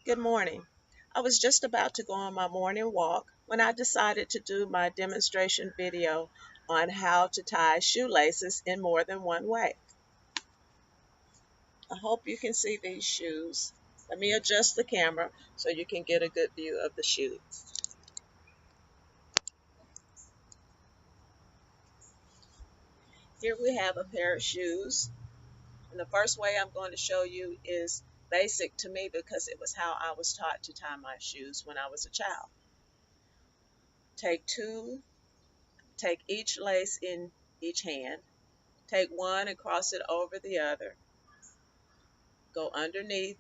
Good morning. I was just about to go on my morning walk when I decided to do my demonstration video on how to tie shoelaces in more than one way. I hope you can see these shoes. Let me adjust the camera so you can get a good view of the shoes. Here we have a pair of shoes. And the first way I'm going to show you is basic to me because it was how I was taught to tie my shoes when I was a child. Take each lace in each hand. Take one and cross it over the other. Go underneath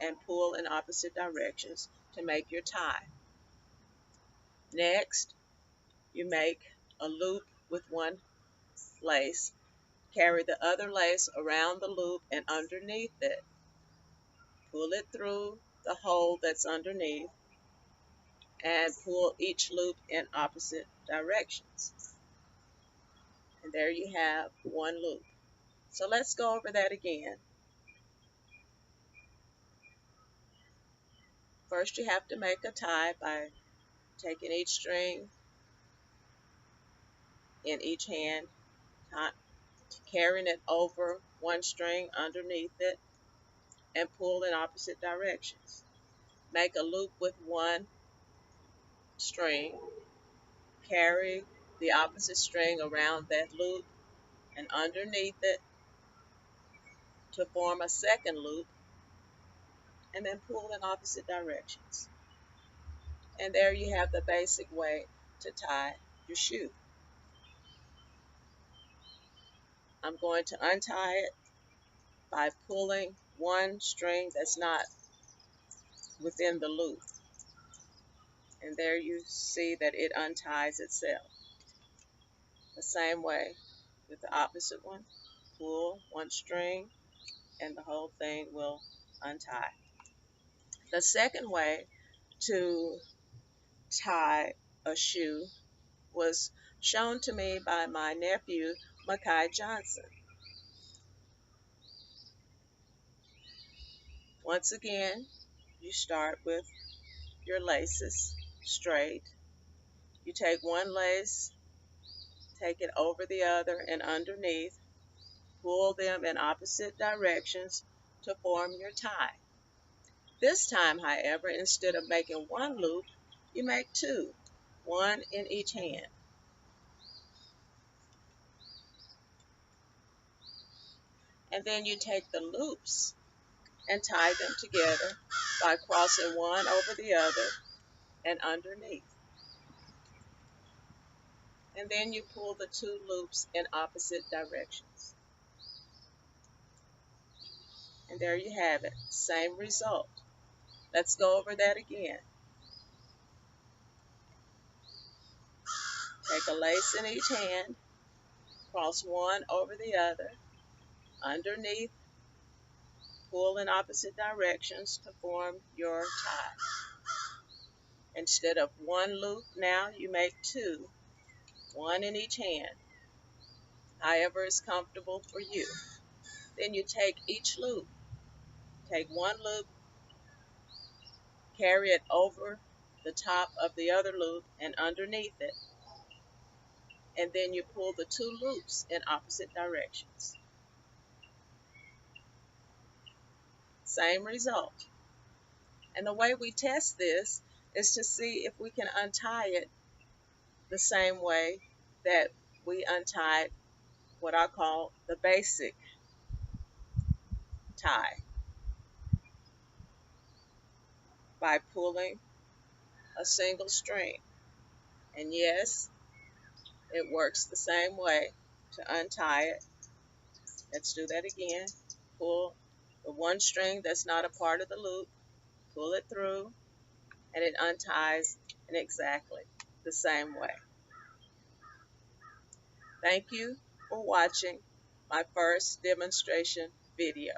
and pull in opposite directions to make your tie. Next, you make a loop with one lace. Carry the other lace around the loop and underneath it. Pull it through the hole that's underneath and pull each loop in opposite directions. And there you have one loop. So let's go over that again. First, you have to make a tie by taking each string in each hand, carrying it over one string underneath it, and pull in opposite directions. Make a loop with one string, carry the opposite string around that loop and underneath it to form a second loop, and then pull in opposite directions. And there you have the basic way to tie your shoe. I'm going to untie it by pulling one string that's not within the loop. And there you see that it unties itself. The same way with the opposite one. Pull one string and the whole thing will untie. The second way to tie a shoe was shown to me by my nephew, Makai Johnson. Once again, you start with your laces straight. You take one lace, take it over the other and underneath, pull them in opposite directions to form your tie. This time, however, instead of making one loop, you make two, one in each hand. And then you take the loops and tie them together by crossing one over the other and underneath. And then you pull the two loops in opposite directions. And there you have it, same result. Let's go over that again. Take a lace in each hand, cross one over the other, underneath, pull in opposite directions to form your tie. Instead of one loop, now you make two, one in each hand, however is comfortable for you. Then you take each loop, take one loop, carry it over the top of the other loop and underneath it, and then you pull the two loops in opposite directions. Same result. And the way we test this is to see if we can untie it the same way that we untied what I call the basic tie, by pulling a single string. And yes, it works the same way to untie it. Let's do that again. Pull the one string that's not a part of the loop, pull it through, and it unties in exactly the same way. Thank you for watching my first demonstration video.